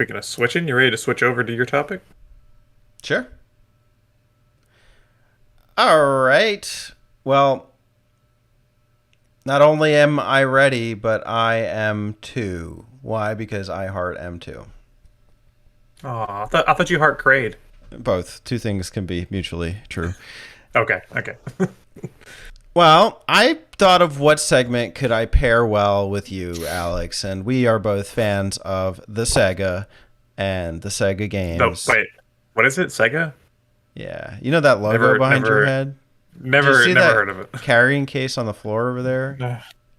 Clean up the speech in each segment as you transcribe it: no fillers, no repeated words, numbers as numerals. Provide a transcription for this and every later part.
Speaking of switching, you ready to switch over to your topic? Sure. All right. Well, not only am I ready, but I am too. Why? Because I heart am too. Oh, I thought you heart Kraid. Both. Two things can be mutually true. Okay, okay. Well, I thought of what segment could I pair well with you, Alex, and we are both fans of the Sega and the Sega No, games. wait. What is it? Sega? Yeah. You know that logo Never, behind your never, head? Do you never, see never that heard of it. carrying case on the floor over there? Nah,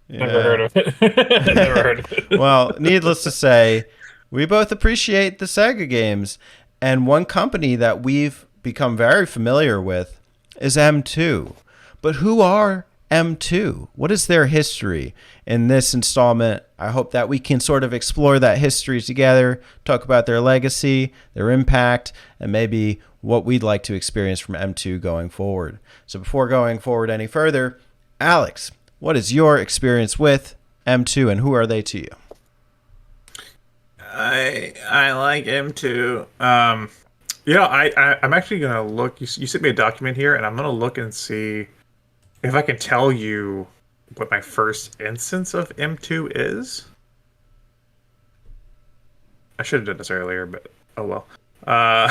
never heard Yeah. of it. Never heard of it. Well, needless to say, we both appreciate the Sega games, and one company that we've become very familiar with is M2. But who are M2? What is their history? In this installment, I hope that we can sort of explore that history together, talk about their legacy, their impact, and maybe what we'd like to experience from M2 going forward. So before going forward any further, Alex, what is your experience with M2 and who are they to you? I like him too. I'm actually gonna look. You sent me a document here, and I'm gonna look and see if I can tell you what my first instance of M2 is. I should have done this earlier, but oh well. Uh,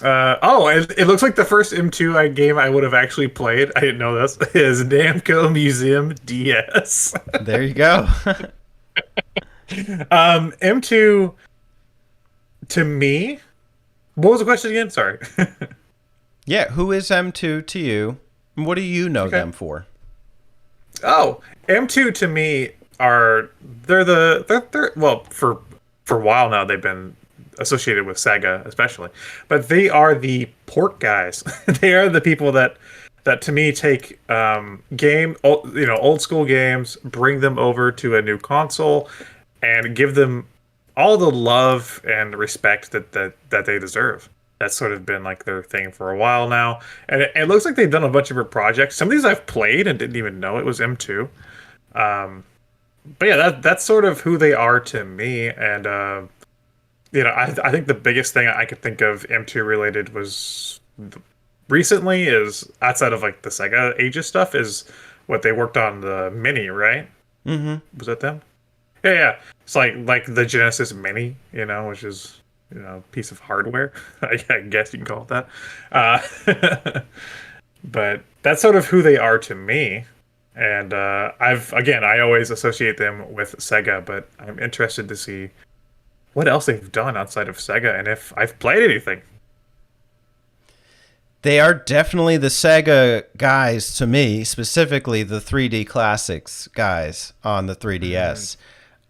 it looks like the first M2 game I would have actually played. I didn't know this is Namco Museum DS. There you go. M2 to me. What was the question again? Sorry. Yeah, who is M2 to you? And what do you know Okay. them for? Oh, M2 to me are they're well for a while now they've been associated with Sega especially, but they are the port guys. They are the people that to me take old school games, bring them over to a new console, and give them all the love and respect that they deserve. That's sort of been like their thing for a while now, and it looks like they've done a bunch of their projects. Some of these I've played and didn't even know it was M2. Um, but yeah, that's sort of who they are to me. And I think the biggest thing I could think of M2 related was recently is outside of like the Sega Ages stuff is what they worked on the Mini, right? Mm-hmm. Was that them? Yeah, yeah. It's like the Genesis Mini, which is piece of hardware. I guess you can call it that. But that's sort of who they are to me. And I always associate them with Sega, but I'm interested to see what else they've done outside of Sega and if I've played anything. They are definitely the Sega guys to me, specifically the 3D Classics guys on the 3DS.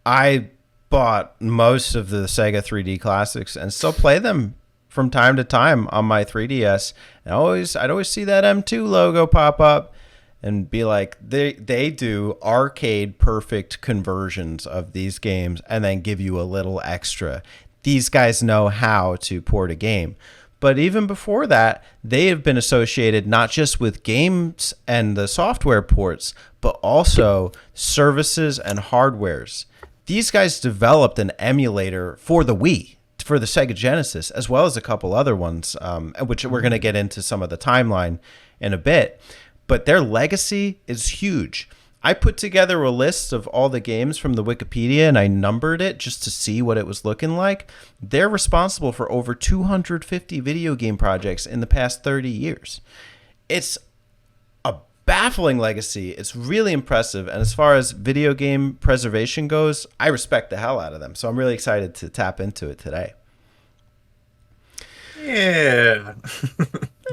I bought most of the Sega 3D Classics and still play them from time to time on my 3DS. And I'd always see that M2 logo pop up and be like, they do arcade perfect conversions of these games and then give you a little extra. These guys know how to port a game. But even before that, they have been associated not just with games and the software ports, but also services and hardwares. These guys developed an emulator for the Wii, for the Sega Genesis, as well as a couple other ones, which we're going to get into some of the timeline in a bit. But their legacy is huge. I put together a list of all the games from the Wikipedia and I numbered it just to see what it was looking like. They're responsible for over 250 video game projects in the past 30 years. It's a baffling legacy. It's really impressive. And as far as video game preservation goes, I respect the hell out of them. So I'm really excited to tap into it today. Yeah.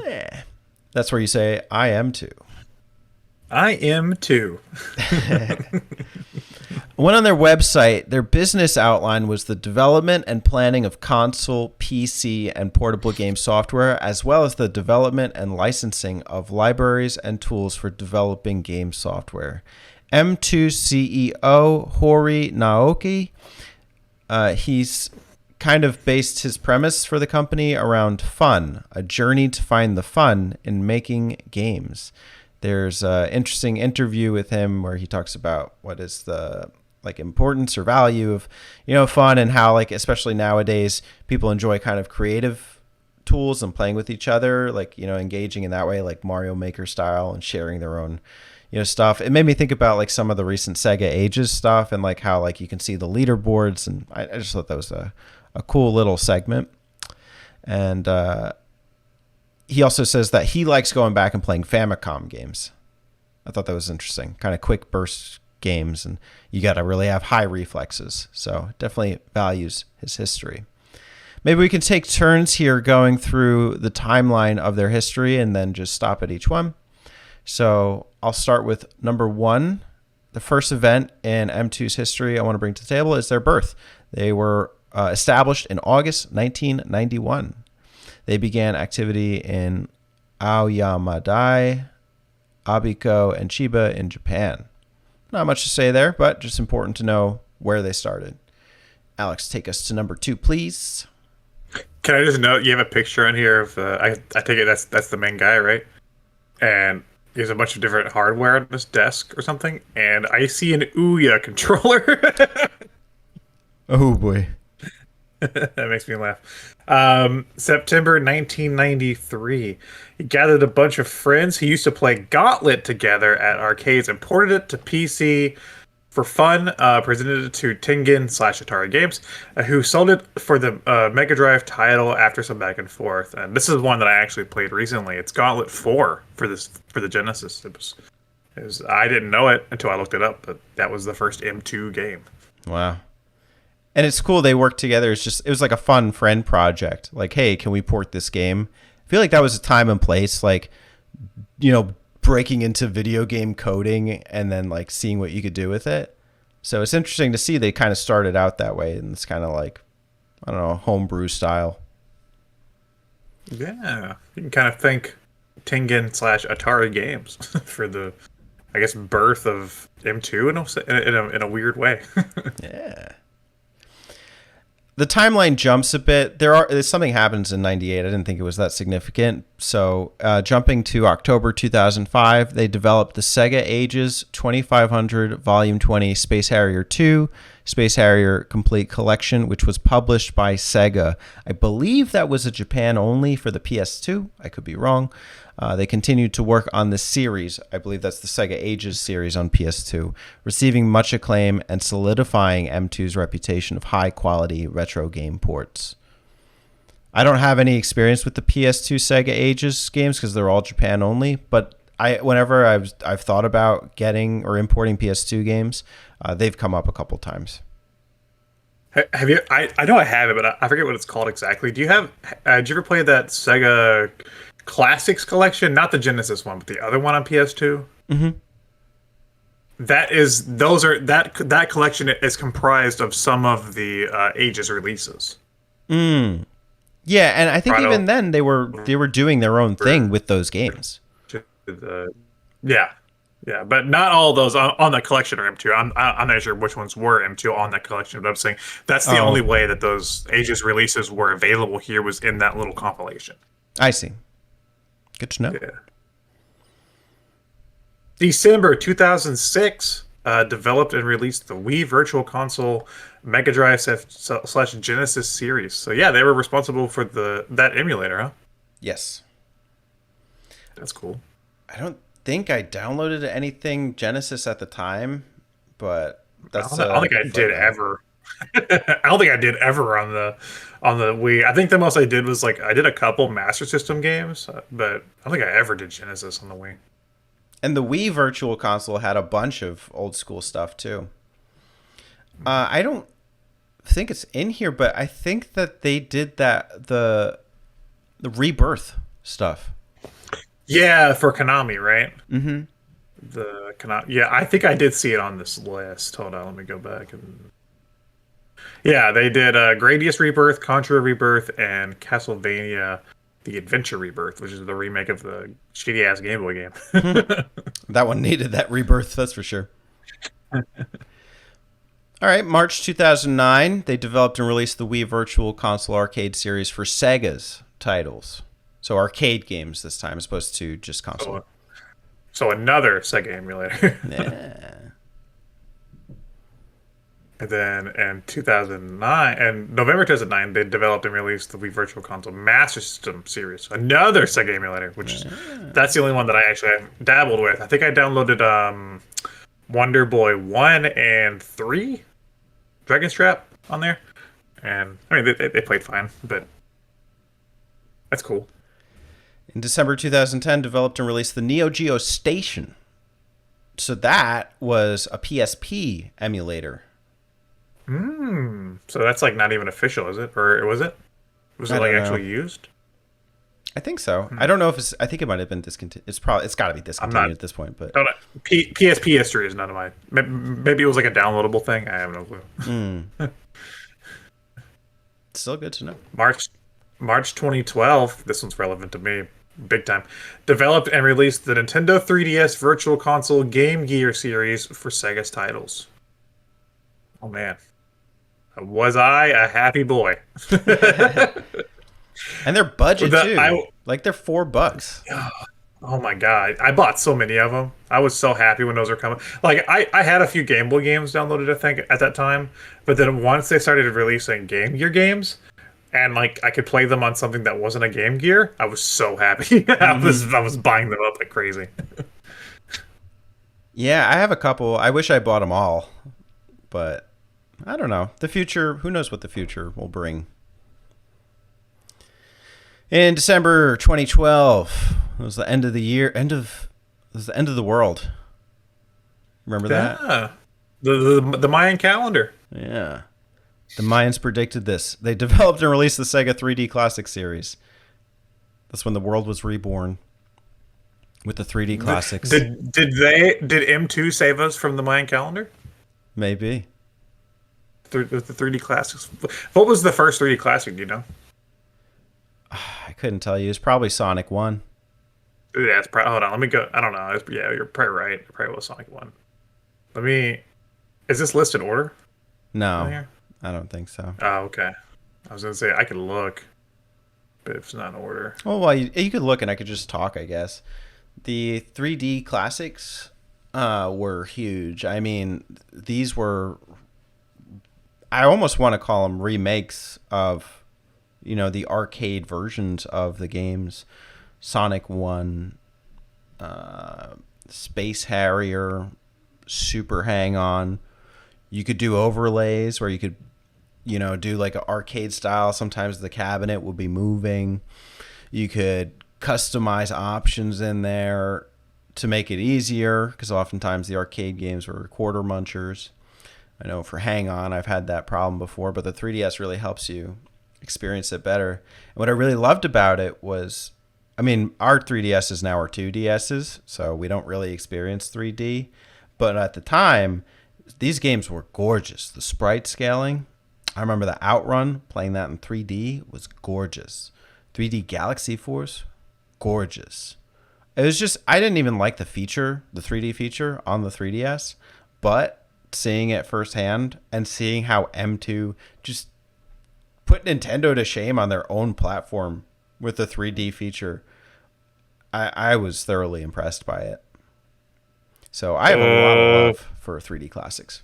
Yeah. That's where you say, I am too. I am too. Went on their website. Their business outline was the development and planning of console, PC, and portable game software, as well as the development and licensing of libraries and tools for developing game software. M2 CEO Hori Naoki, he's kind of based his premise for the company around fun, a journey to find the fun in making games. There's an interesting interview with him where he talks about what is the like importance or value of, fun, and how, like, especially nowadays, people enjoy kind of creative tools and playing with each other, like, engaging in that way, like Mario Maker style, and sharing their own, stuff. It made me think about like some of the recent Sega Ages stuff, and like how like you can see the leaderboards, and I just thought that was a cool little segment. And he also says that he likes going back and playing Famicom games. I thought that was interesting. Kind of quick burst games, and you got to really have high reflexes. So definitely values his history. Maybe we can take turns here going through the timeline of their history and then just stop at each one. So I'll start with number 1. The first event in M2's history I want to bring to the table is their birth. They were established in August 1991. They began activity in Aoyamadai, Abiko, and Chiba in Japan. Not much to say there, but just important to know where they started. Alex, take us to number 2, please. Can I just note you have a picture on here of I take it that's the main guy, right? And there's a bunch of different hardware on this desk or something, and I see an Ouya controller. Oh boy. That makes me laugh. September 1993. He gathered a bunch of friends who used to play Gauntlet together at arcades and ported it to PC for fun. Presented it to Tengen/Atari Games, who sold it for the Mega Drive title after some back and forth. And this is one that I actually played recently. It's Gauntlet 4 for the Genesis. It was I didn't know it until I looked it up, but that was the first M2 game. Wow. And it's cool they worked together. It was like a fun friend project. Like, hey, can we port this game? I feel like that was a time and place, like, breaking into video game coding and then like seeing what you could do with it. So it's interesting to see they kind of started out that way, and it's kind of like, I don't know, homebrew style. Yeah, you can kind of thank Tengen/Atari Games for the, I guess, birth of M2 in a weird way. Yeah. The timeline jumps a bit. There's something happens in 98. I didn't think it was that significant. So jumping to October 2005, they developed the Sega Ages 2500 Volume 20 Space Harrier 2, Space Harrier Complete Collection, which was published by Sega. I believe that was a Japan only for the PS2. I could be wrong. They continued to work on the series. I believe that's the Sega Ages series on PS2, receiving much acclaim and solidifying M2's reputation of high-quality retro game ports. I don't have any experience with the PS2 Sega Ages games because they're all Japan only, but whenever I've thought about getting or importing PS2 games, they've come up a couple times. Have you? I know I have it, but I forget what it's called exactly. Do you have? Did you ever play that Sega Classics collection? Not the Genesis one, but the other one on PS2. Mm-hmm. That collection is comprised of some of the Ages releases. Mm. Yeah, and I think even then they were doing their own thing with those games. Yeah, but not all of those on that collection are M2. I'm not sure which ones were M2 on that collection, but I'm saying that's the only way that those Ages releases were available here was in that little compilation. I see. Good to know. Yeah. December 2006, developed and released the Wii Virtual Console Mega Drive / Genesis series. So yeah, they were responsible for that emulator, huh? Yes. That's cool. I don't think I downloaded anything Genesis at the time, but that's I don't think I did ever. I don't think I did ever on the Wii. I think the most I did was like I did a couple Master System games, but I don't think I ever did Genesis on the Wii. And the Wii Virtual Console had a bunch of old school stuff too. I don't think it's in here, but I think that they did the Rebirth stuff. Yeah, for Konami, right? Mm-hmm. The Konami. Yeah, I think I did see it on this list. Hold on, let me go back and. Yeah, they did Gradius Rebirth, Contra Rebirth, and Castlevania: The Adventure Rebirth, which is the remake of the shitty ass Game Boy game. That one needed that rebirth, that's for sure. All right, March 2009, they developed and released the Wii Virtual Console Arcade series for Sega's titles. So arcade games this time, as opposed to just console. So another Sega emulator. Yeah. And then in 2009, and November 2009, they developed and released the Wii Virtual Console Master System series, another Sega emulator, which is that's the only one that I actually have dabbled with. I think I downloaded Wonder Boy 1 and 3, Dragon Strap on there. And I mean, they played fine, but that's cool. In December 2010, developed and released the Neo Geo Station. So that was a PSP emulator. So that's like not even official, is it? Or was it? Was I it like don't know. actually used? I think so. I don't know if it's. I think it might have been discontinued. It's got to be I'm not. discontinued at this point. But Don't know. PSP history is none of my. Maybe it was like a downloadable thing. I have no clue. it's still good to know. March March 2012. This one's relevant to me, big time. Developed and released the Nintendo 3DS Virtual Console Game Gear series for Sega's titles. Oh man, was I a happy boy? And their budget The- too. I Like they're $4. Oh my god, I bought so many of them. I was so happy when those were coming. Like I had a few Game Boy games downloaded, I think, at that time. But then once they started releasing Game Gear games, and like I could play them on something that wasn't a Game Gear, I was so happy. I was buying them up like crazy. Yeah, I have a couple. I wish I bought them all, but I don't know. The future. Who knows what the future will bring? In December 2012, it was the end of the year. It was the end of the world. Remember that? Yeah, the Mayan calendar. Yeah. The Mayans predicted this. They developed and released the Sega 3D Classic series. That's when the world was reborn with the 3D classics. Did M2 save us from the Mayan calendar? Maybe. The 3D classics. What was the first 3D classic? Do you know? I couldn't tell you. It's probably Sonic 1. Yeah, it's probably. Hold on, let me go. I don't know. Yeah, you're probably right. It probably was Sonic 1. Let me. Is this list in order on No, here? I don't think so. Oh, okay. I was gonna say I could look, but if it's not in order. Well, you could look and I could just talk, I guess. The 3D classics were huge. I mean, these were. I almost want to call them remakes of, the arcade versions of the games. Sonic 1, Space Harrier, Super Hang On. You could do overlays where you could, do like an arcade style. Sometimes the cabinet would be moving. You could customize options in there to make it easier because oftentimes the arcade games were quarter munchers. I know for Hang On, I've had that problem before, but the 3DS really helps you experience it better. And what I really loved about it was, our 3DSs now are 2DSs, so we don't really experience 3D. But at the time, these games were gorgeous. The sprite scaling, I remember the Outrun, playing that in 3D was gorgeous. 3D Galaxy Force, gorgeous. It was just, I didn't even like the 3D feature on the 3DS, but seeing it firsthand and seeing how M2 just put Nintendo to shame on their own platform with the 3D feature, I was thoroughly impressed by it. So I have a lot of love for 3D classics.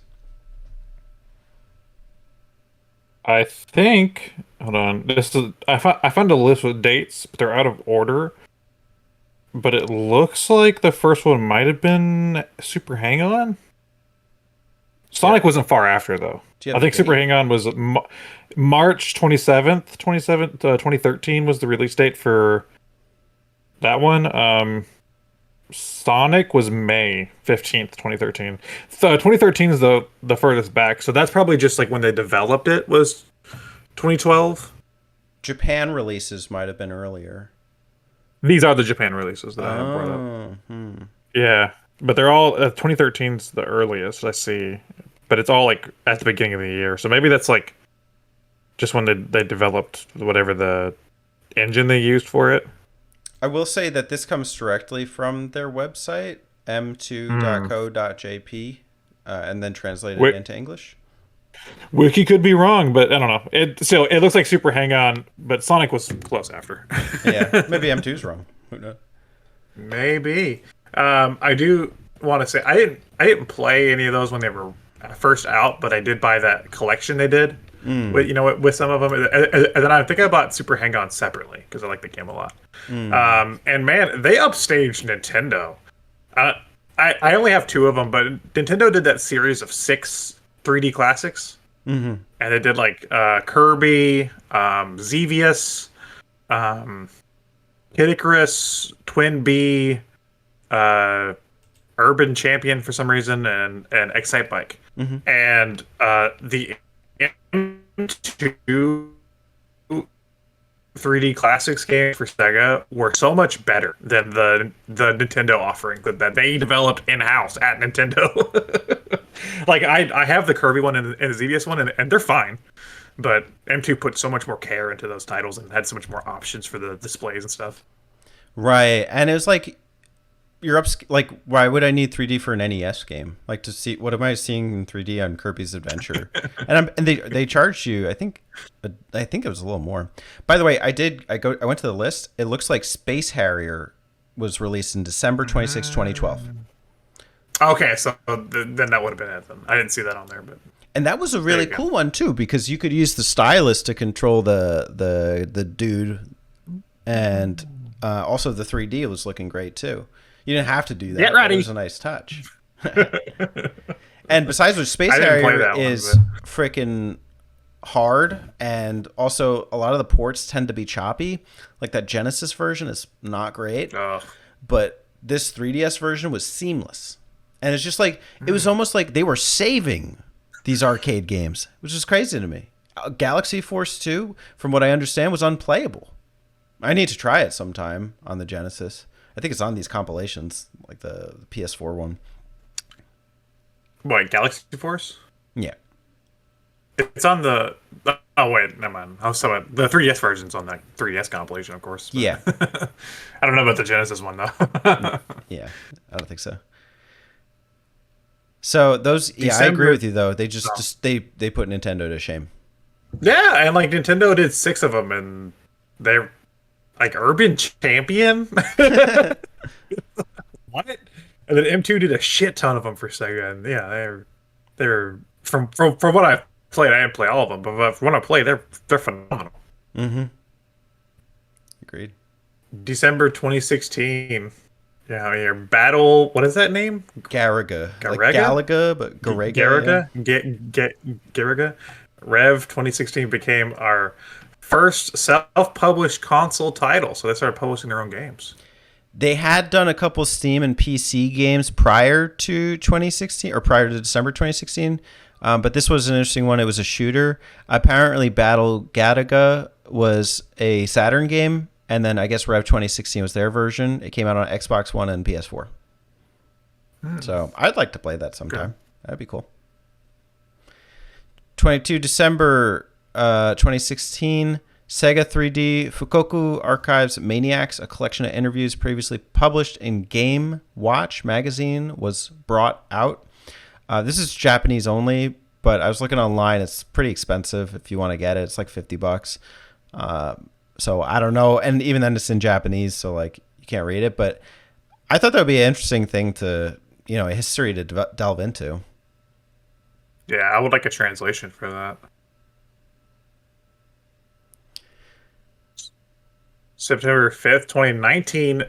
I think. Hold on. I found a list with dates, but they're out of order. But it looks like the first one might have been Super Hang On. Sonic wasn't far after though. Do you I have a think Super date? Hang On was March 2013 was the release date for that one. Sonic was May 15th, 2013. So 2013 is the furthest back. So that's probably just like when they developed it was 2012. Japan releases might have been earlier. These are the Japan releases that I have brought up. Yeah, but they're all 2013's the earliest I see. But it's all like at the beginning of the year. So maybe that's like just when they developed whatever the engine they used for it. I will say that this comes directly from their website, m2.co.jp, and then translated Wait, into English. Wiki could be wrong, but I don't know. It looks like Super Hang On, but Sonic was close after. Yeah, maybe M2's wrong. Who knows? Maybe. I do want to say I didn't play any of those when they were first out, but I did buy that collection they did with Mm. with some of them, and then I think I bought Super Hang-On separately because I like the game a lot. Mm. And man, they upstaged Nintendo. Uh, I only have two of them, but Nintendo did that series of six 3D classics, Mm-hmm. and they did like Kirby, Xevious, um, Kid Icarus, Twin B, uh, Urban Champion for some reason, and Excite Bike, Mm-hmm. and the M2 3D Classics games for Sega were so much better than the Nintendo offering that they developed in house at Nintendo. Like I have the Kirby one and the Xevious one, and they're fine. But M2 put so much more care into those titles and had so much more options for the displays and stuff. Right, and it was like you're up. Like, why would I need 3D for an NES game? Like to see what am I seeing in 3D on Kirby's Adventure? And they charged you. I think it was a little more. By the way, I went to the list. It looks like Space Harrier was released in December 26, 2012. Okay, so then that would have been it. Then I didn't see that on there, but And that was a there really you go. cool one too, because you could use the stylus to control the dude, and also the 3D was looking great too. You didn't have to do Get that, but it was ready. a nice touch. And besides which, Space I didn't play Harrier that one, is but freaking hard, and also a lot of the ports tend to be choppy. Like that Genesis version is not great, uh, but this 3DS version was seamless. And it's just like it was almost like they were saving these arcade games, which is crazy to me. Galaxy Force 2, from what I understand, was unplayable. I need to try it sometime on the Genesis. I think it's on these compilations, like the PS4 one. what Galaxy Force? Yeah. It's on the. Oh wait, never mind. I was talking about the 3DS version's on that 3DS compilation, of course. But Yeah. I don't know about the Genesis one though. Yeah. I don't think so. So those, yeah, I agree December. with you though. They Oh. just they put Nintendo to shame. Yeah, and like Nintendo did six of them, and they're like Urban Champion. What? And then M2 did a shit ton of them for Sega, and yeah, they're from what I played. I didn't play all of them, but from what I played, they're phenomenal. Mm-hmm. Agreed. December 2016. Yeah, your battle. What is that name? Garaga, like Garaga? Galaga, but Garaga. Garaga? Get Garaga? Rev 2016 became our first self-published console title, so they started publishing their own games. They had done a couple Steam and PC games prior to 2016 or prior to December 2016, but this was an interesting one. It was a shooter. Apparently, Battle Galaga was a Saturn game, and then I guess Rev 2016 was their version. It came out on Xbox One and PS4. So I'd like to play that sometime. Okay. That'd be cool. 22 December 2016, Sega 3D Fukoku Archives Maniacs, a collection of interviews previously published in Game Watch magazine, was brought out. This is Japanese only, but I was looking online. It's pretty expensive if you want to get it. It's like $50. So I don't know. And even then it's in Japanese, so like you can't read it. But I thought that would be an interesting thing to, a history to delve into. Yeah, I would like a translation for that. September 5th, 2019,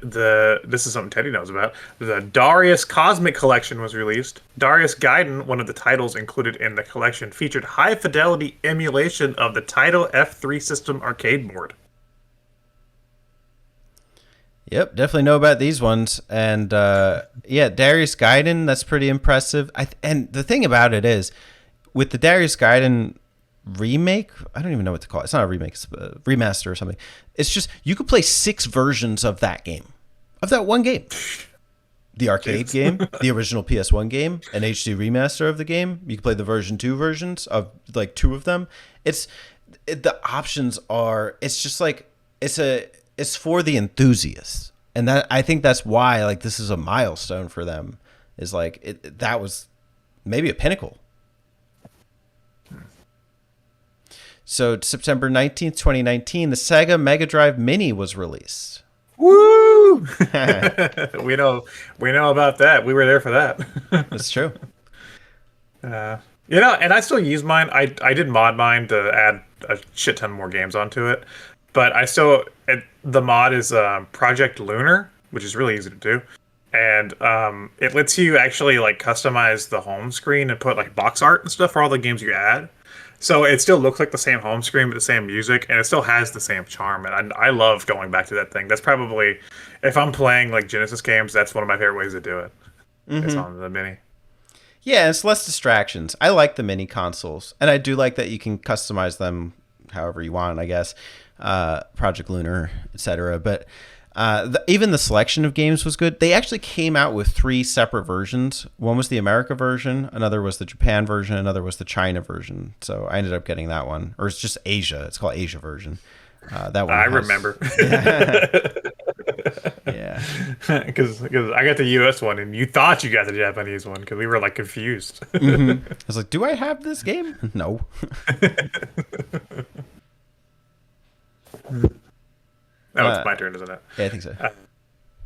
this is something Teddy knows about. The Darius Cosmic Collection was released. Darius Gaiden, one of the titles included in the collection, featured high fidelity emulation of the Title F3 system arcade board. Yep, definitely know about these ones. And yeah, Darius Gaiden, that's pretty impressive. And the thing about it is, with the Darius Gaiden remake, I don't even know what to call it. It's not a remake, it's a remaster or something. It's just, you could play 6 versions of that game, of that one game. The arcade game, the original PS1 game, an HD remaster of the game. You can play the version 2 versions of like 2 of them. The options are, it's just like, it's for the enthusiasts. And that, I think that's why like this is a milestone for them, is like that was maybe a pinnacle. So September 19th, 2019, the Sega Mega Drive Mini was released. Woo! we know about that. We were there for that. That's true. Uh, you know, and I still use mine. I did mod mine to add a shit ton more games onto it, but the mod is Project Lunar, which is really easy to do, and it lets you actually like customize the home screen and put like box art and stuff for all the games you add. So it still looks like the same home screen with the same music, and it still has the same charm. And I love going back to that thing. That's probably, if I'm playing like Genesis games, that's one of my favorite ways to do it. It's Mm-hmm. on the mini. Yeah, it's less distractions. I like the mini consoles, and I do like that you can customize them however you want. I guess Project Lunar, etc. But even the selection of games was good. They actually came out with three separate versions. One was the America version, another was the Japan version, another was the China version. So I ended up getting that one, or it's just Asia. It's called Asia version. That one I has, remember. yeah, yeah. Because I got the US one and you thought you got the Japanese one because we were like confused. Mm-hmm. I was like, do I have this game? No. Oh, it's my turn, isn't it? Yeah, I think so.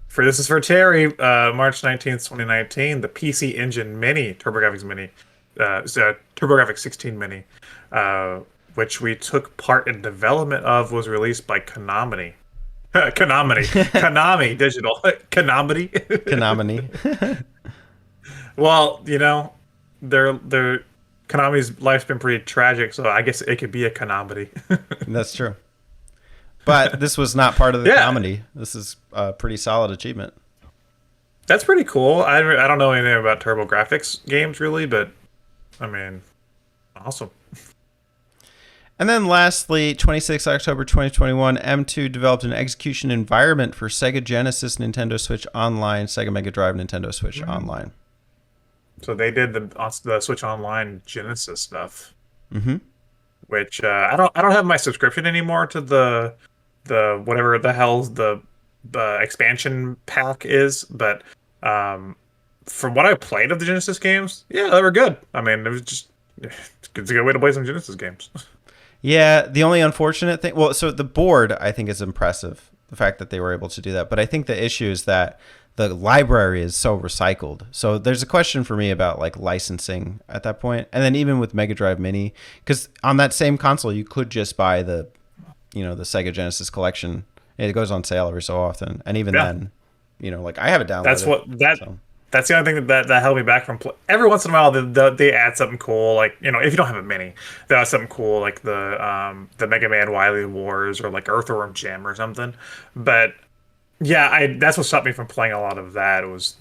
For this is for Terry, March 19th, 2019, the PC Engine Mini, TurboGrafx Mini, TurboGrafx 16 Mini, which we took part in development of, was released by Konami. Konami Digital. Konami. Konami. Well, you know, their Konami's life's been pretty tragic, so I guess it could be a Konami. That's true. But this was not part of the Yeah, comedy. This is a pretty solid achievement. that's pretty cool. I don't know anything about TurboGrafx games really, but I mean, awesome. And then lastly, 26 October 2021, M2 developed an execution environment for Sega Genesis, Nintendo Switch Online, Sega Mega Drive, Nintendo Switch Online. So they did the Switch Online Genesis stuff, Mm-hmm. which I don't have my subscription anymore to the whatever the hell's the expansion pack is, but um, from what I played of the Genesis games, yeah, they were good. I mean, it was just it's a good way to play some Genesis games. Yeah, the only unfortunate thing, well, so the board I think is impressive, the fact that they were able to do that. But I think the issue is that the library is so recycled. So there's a question for me about like licensing at that point. And then even with Mega Drive Mini, because on that same console you could just buy the Sega Genesis collection. It goes on sale every so often, and even Yeah, then, like I have it that's downloaded. what that So that's the only thing that held me back from every once in a while they add something cool, like if you don't have a mini they add something cool like the Mega Man Wily Wars or like Earthworm Jim or something. But yeah, I that's what stopped me from playing a lot of that was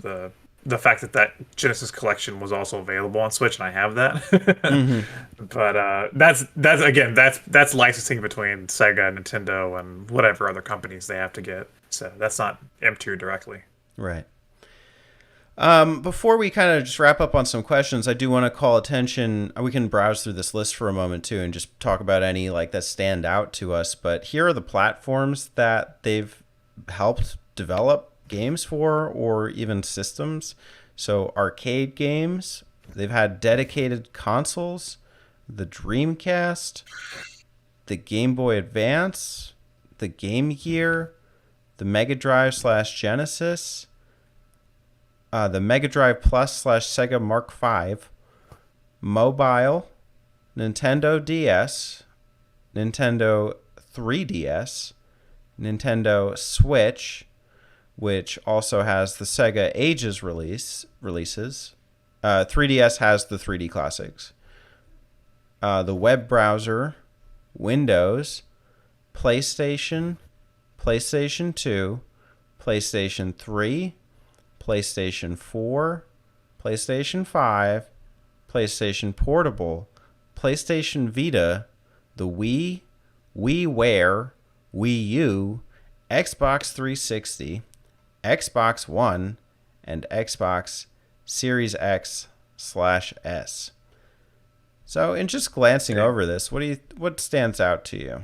the fact that Genesis collection was also available on Switch and I have that. hmm But that's again that's licensing between Sega, Nintendo, and whatever other companies they have to get. So that's not M2 directly. right. Before we kind of just wrap up on some questions, I do want to call attention. We can browse through this list for a moment too, and just talk about any like that stand out to us. But here are the platforms that they've helped develop games for, or even systems. So arcade games. They've had dedicated consoles. The Dreamcast, the Game Boy Advance, the Game Gear, the Mega Drive slash Genesis, the Mega Drive Plus slash Sega Mark V, mobile, Nintendo DS, Nintendo 3DS, Nintendo Switch, which also has the Sega Ages releases. 3DS has the 3D classics. The web browser, Windows, PlayStation, PlayStation 2, PlayStation 3, PlayStation 4, PlayStation 5, PlayStation Portable, PlayStation Vita, the Wii, WiiWare, Wii U, Xbox 360, Xbox One, and Xbox Series X/S. So, in just glancing Okay. over this, what stands out to you?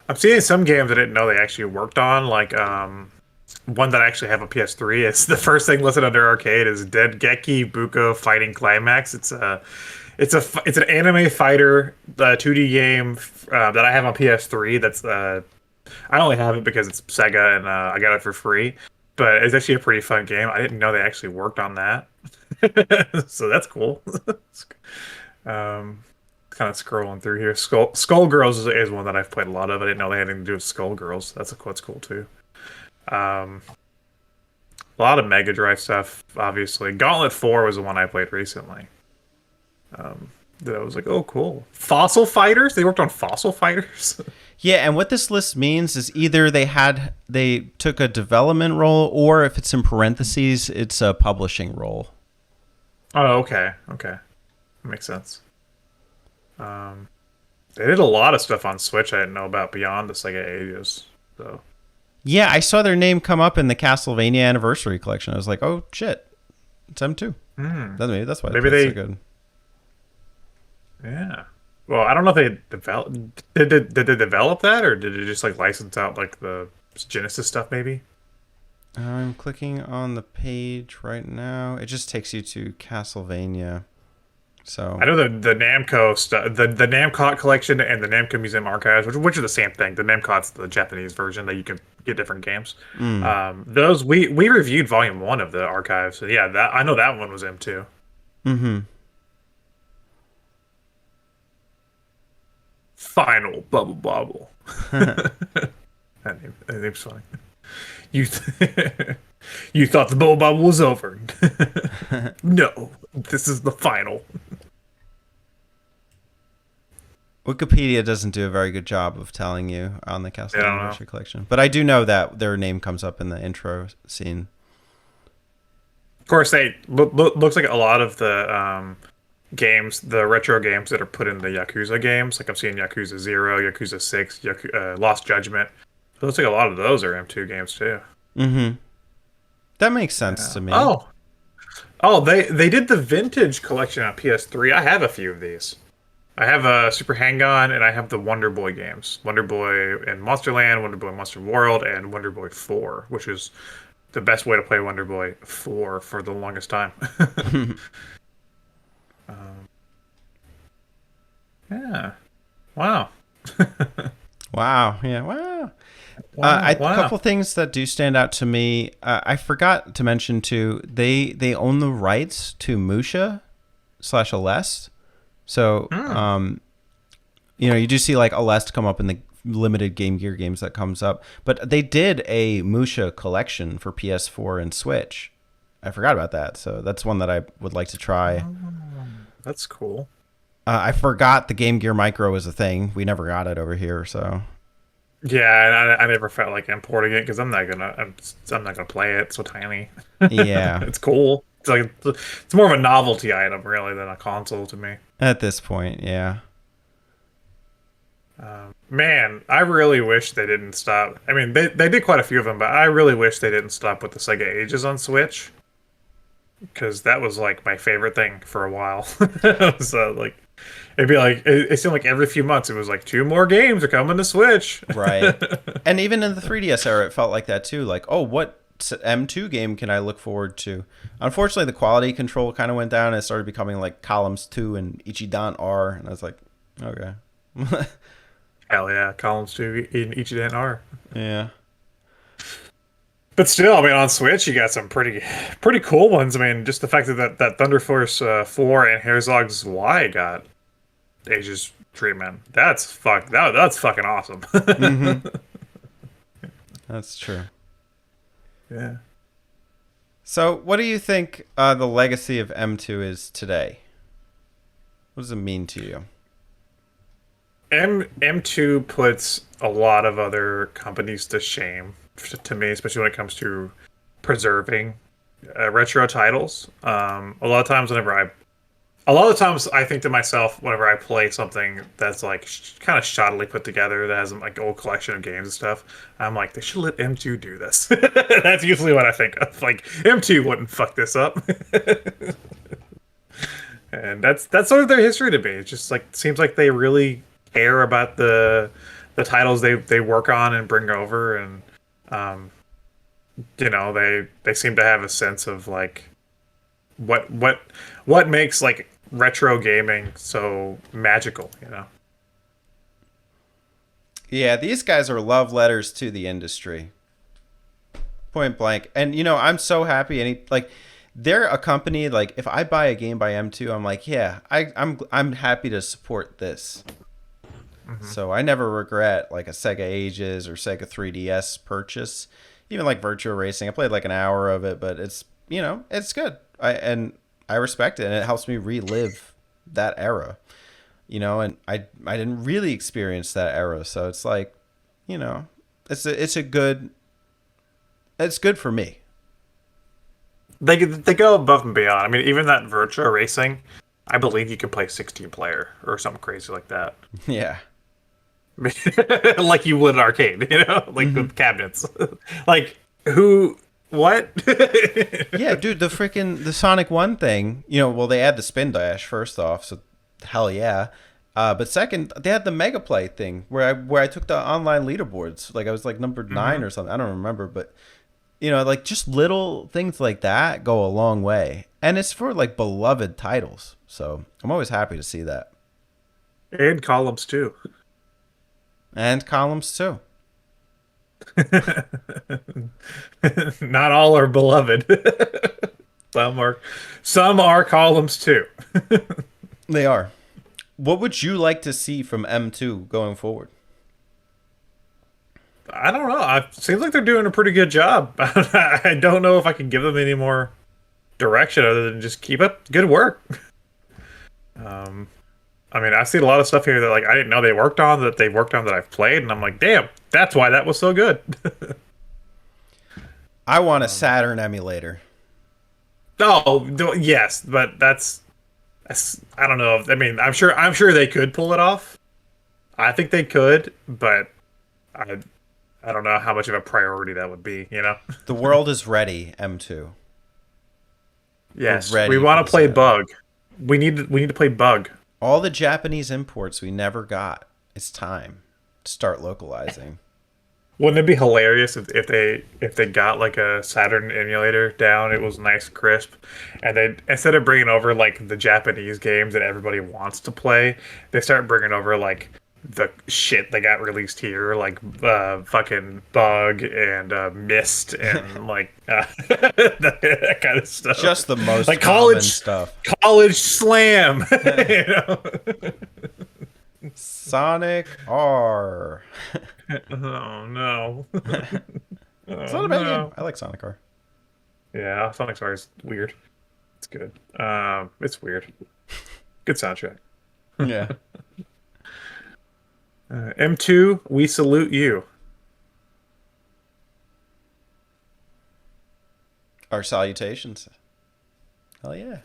I'm seeing some games I didn't know they actually worked on, like one that I actually have on PS3. It's the first thing listed under arcade is Dead Geki Buko Fighting Climax. It's an anime fighter 2D game that I have on PS3. That's I only have it because it's Sega and I got it for free. But it's actually a pretty fun game. I didn't know they actually worked on that. So that's cool. Um, kind of scrolling through here. Skullgirls is one that I've played a lot of. I didn't know they had anything to do with Skullgirls. That's cool too. Um, a lot of Mega Drive stuff, obviously. Gauntlet 4 was the one I played recently. Um, that I was like, oh, cool. Fossil Fighters? They worked on Fossil Fighters? Yeah, and what this list means is either they took a development role, or if it's in parentheses, it's a publishing role. Oh, okay. Okay. Makes sense. Um, they did a lot of stuff on Switch I didn't know about beyond the Sega Ages. So, Yeah, I saw their name come up in the Castlevania Anniversary Collection. I was like, oh shit, it's M2. hmm. That's why Maybe that's they, so good. yeah. Well, I don't know if they did they develop that or did they just like license out like the Genesis stuff maybe? I'm clicking on the page right now. It just takes you to Castlevania. So I know the Namco stuff, the Namco collection and the Namco Museum Archives, which are the same thing. The Namco's the Japanese version that you can get different games. Those we reviewed Volume 1 of the archives. So yeah, that I know that one was M2. mm-hmm. Final Bubble Bobble. That name's funny. You you thought the Bubble Bobble was over. No, this is the final. Wikipedia doesn't do a very good job of telling you on the I Castlevania don't know. Anniversary Collection, but I do know that their name comes up in the intro scene. Of course, they looks like a lot of the games, the retro games that are put in the Yakuza games. Like I'm seeing Yakuza 0, Yakuza 6, Lost Judgment. It looks like a lot of those are M2 games too. Mm-hmm. That makes sense Yeah. to me. Oh, they did the vintage collection on PS3. I have a few of these. I have a Super Hang-On and I have the Wonder Boy games. Wonder Boy in Monsterland, Wonder Boy Monster World, and Wonder Boy 4, which is the best way to play Wonder Boy 4 for the longest time. um, yeah. Wow. Wow. Yeah. Wow. Wow. A Wow. couple things that do stand out to me. I forgot to mention too. They own the rights to Musha / Alest. So, you do see like Alest come up in the limited Game Gear games that comes up. But they did a Musha collection for PS4 and Switch. I forgot about that. So that's one that I would like to try. That's cool. I forgot the Game Gear Micro was a thing. We never got it over here. So Yeah, and I never felt like importing it because I'm not gonna play it. It's so tiny. yeah, It's cool. It's more of a novelty item really than a console to me. at this point, yeah. Man, I really wish they didn't stop. I mean, they did quite a few of them, but I really wish they didn't stop with the Sega Ages on Switch because that was like my favorite thing for a while. So like, it'd be like it seemed like every few months it was like two more games are coming to Switch. Right. And even in the 3DS era, it felt like that too. Like, oh, what M2 game can I look forward to? Unfortunately, the quality control kind of went down and it started becoming like Columns 2 and Ichidan R. And I was like, okay. Hell yeah, Columns 2 in Ichidan R. Yeah. But still, I mean, on Switch, you got some pretty cool ones. I mean, just the fact that Thunder Force 4 and Herzog's Y got Ages treatment. That's that's fucking awesome. Mm-hmm. That's true. Yeah. So, what do you think the legacy of M2 is today? What does it mean to you? M2 puts a lot of other companies to shame to me, especially when it comes to preserving retro titles. A lot of times I think to myself whenever I play something that's like kind of shoddily put together that has like old collection of games and stuff, I'm like they should let M2 do this. That's usually what I think of. Like M2 wouldn't fuck this up. And that's sort of their history to me. It just like seems like they really care about the titles they work on and bring over, and they seem to have a sense of like what makes like retro gaming so magical, you know. Yeah, these guys are love letters to the industry. Point blank. And I'm so happy, and they're a company like if I buy a game by M2, I'm like, yeah, I'm happy to support this. Hmm. So I never regret like a Sega Ages or Sega 3DS purchase. Even like Virtua Racing, I played like an hour of it, but it's it's good. I respect it, and it helps me relive that era. And I didn't really experience that era, so it's like, you know, it's a good it's good for me. They go above and beyond. I mean, even that Virtua Racing, I believe you can play 16 player or something crazy like that. Yeah. Like you would an arcade, like Hmm. with cabinets. Like who? What? Yeah, dude, the Sonic 1 thing, well, they had the spin dash first off, so hell yeah. But second, they had the Mega Play thing where I took the online leaderboards. Like I was like number 9 Hmm. or something. I don't remember, but like just little things like that go a long way. And it's for like beloved titles. So, I'm always happy to see that. And columns too. And columns too. Not all are beloved. Some are, some are columns too. They are. What would you like to see from M2 going forward? I don't know. It seems like they're doing a pretty good job. I don't know if I can give them any more direction other than just keep up good work. Um, I mean, I've seen a lot of stuff here that like I didn't know they worked on that I've played, and I'm like, damn, that's why that was so good. I want a um, Saturn emulator. yes, but that's I don't know. I mean, I'm sure they could pull it off. I think they could, but I I don't know how much of a priority that would be. The world is ready, M2. We're Yes, we ready for want the to play Saturn. Bug. We need to play Bug. All the Japanese imports we never got. It's time to start localizing. Wouldn't it be hilarious if they got like a Saturn emulator down, it was nice crisp, and they instead of bringing over like the Japanese games that everybody wants to play, they start bringing over like the shit that got released here, like fucking Bug and Mist and like that kind of stuff, Just the most like common college stuff. college slam, you know? Sonic R. Oh no, It's oh not a bad game. no. I like Sonic R. Yeah, Sonic Star is weird. It's good. It's weird. Good soundtrack. Yeah. M2, we salute you. Our salutations. Hell yeah.